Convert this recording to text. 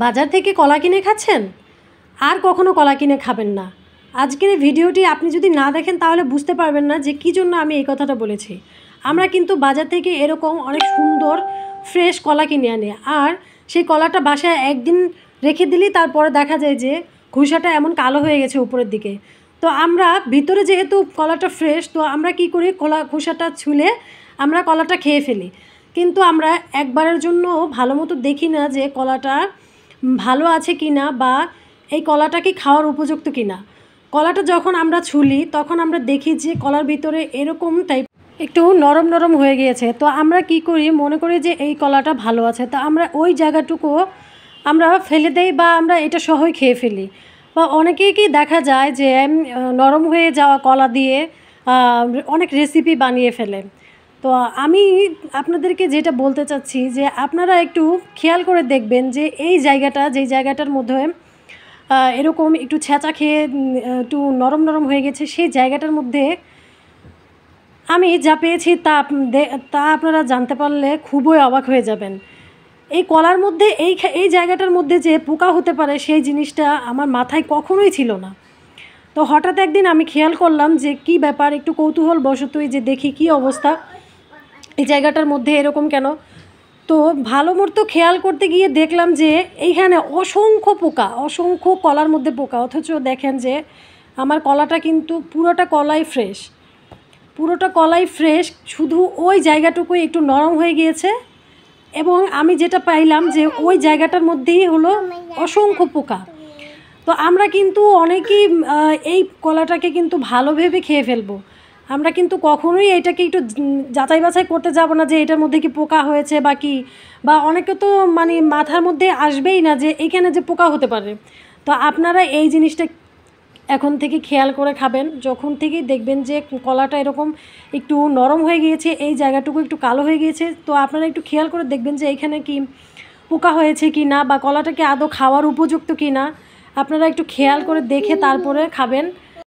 বাজার থেকে কলা কিনে খাচ্ছেন, আর কখনো কলা কিনে খাবেন না। আজকের এই ভিডিওটি আপনি যদি না দেখেন তাহলে বুঝতে পারবেন না যে কী জন্য আমি এই কথাটা বলেছি। আমরা কিন্তু বাজার থেকে এরকম অনেক সুন্দর ফ্রেশ কলা কিনে আনি, আর সেই কলাটা বাসায় একদিন রেখে দিলেই তারপরে দেখা যায় যে খোসাটা এমন কালো হয়ে গেছে উপরের দিকে। তো আমরা ভিতরে যেহেতু কলাটা ফ্রেশ, তো আমরা কি করি, খোসাটা ছুলে আমরা কলাটা খেয়ে ফেলি। কিন্তু আমরা একবারের জন্য ভালো মতো দেখি না যে কলাটা ভালো আছে কি না, বা এই কলাটা কি খাওয়ার উপযুক্ত কি না। কলাটা যখন আমরা ছুলি তখন আমরা দেখি যে কলার ভিতরে এরকম টাইপ একটু নরম নরম হয়ে গিয়েছে। তো আমরা কি করি, মনে করি যে এই কলাটা ভালো আছে, তো আমরা ওই জায়গাটুকু আমরা ফেলে দেই বা আমরা এটা সহই খেয়ে ফেলি। বা অনেকেই কি দেখা যায় যে নরম হয়ে যাওয়া কলা দিয়ে অনেক রেসিপি বানিয়ে ফেলে। তো আমি আপনাদেরকে যেটা বলতে চাচ্ছি যে আপনারা একটু খেয়াল করে দেখবেন যে এই জায়গাটা, যেই জায়গাটার মধ্যে এরকম একটু ছেঁচা খেয়ে একটু নরম নরম হয়ে গেছে, সেই জায়গাটার মধ্যে আমি যা পেয়েছি তা আপনারা জানতে পারলে খুবই অবাক হয়ে যাবেন। এই কলার মধ্যে এই জায়গাটার মধ্যে যে পোকা হতে পারে সেই জিনিসটা আমার মাথায় কখনোই ছিল না। তো হঠাৎ একদিন আমি খেয়াল করলাম যে কি ব্যাপার, একটু কৌতূহল বশতই যে দেখি কি অবস্থা, এই জায়গাটার মধ্যে এরকম কেন। তো ভালো মতো খেয়াল করতে গিয়ে দেখলাম যে এইখানে অসংখ্য পোকা, অসংখ্য কলার মধ্যে পোকা। অথচ দেখেন যে আমার কলাটা কিন্তু পুরোটা কলাই ফ্রেশ, পুরোটা কলাই ফ্রেশ, শুধু ওই জায়গাটুকুই একটু নরম হয়ে গিয়েছে। এবং আমি যেটা পাইলাম যে ওই জায়গাটার মধ্যেই হলো অসংখ্য পোকা। তো আমরা কিন্তু অনেকেই এই কলাটাকে কিন্তু ভালো ভেবে খেয়ে ফেলবো। আমরা কিন্তু কখনোই এটাকে একটু যাচাই বাছাই করতে যাব না যে এটার মধ্যে কি পোকা হয়েছে বা কি। বা অনেকে তো মানে মাথার মধ্যে আসবেই না যে এইখানে যে পোকা হতে পারে। তো আপনারা এই জিনিসটা এখন থেকে খেয়াল করে খাবেন। যখন থেকেই দেখবেন যে কলাটা এরকম একটু নরম হয়ে গিয়েছে, এই জায়গাটুকু একটু কালো হয়ে গিয়েছে, তো আপনারা একটু খেয়াল করে দেখবেন যে এইখানে কি পোকা হয়েছে কি না, বা কলাটা কি আদৌ খাওয়ার উপযুক্ত কি না। আপনারা একটু খেয়াল করে দেখে তারপরে খাবেন।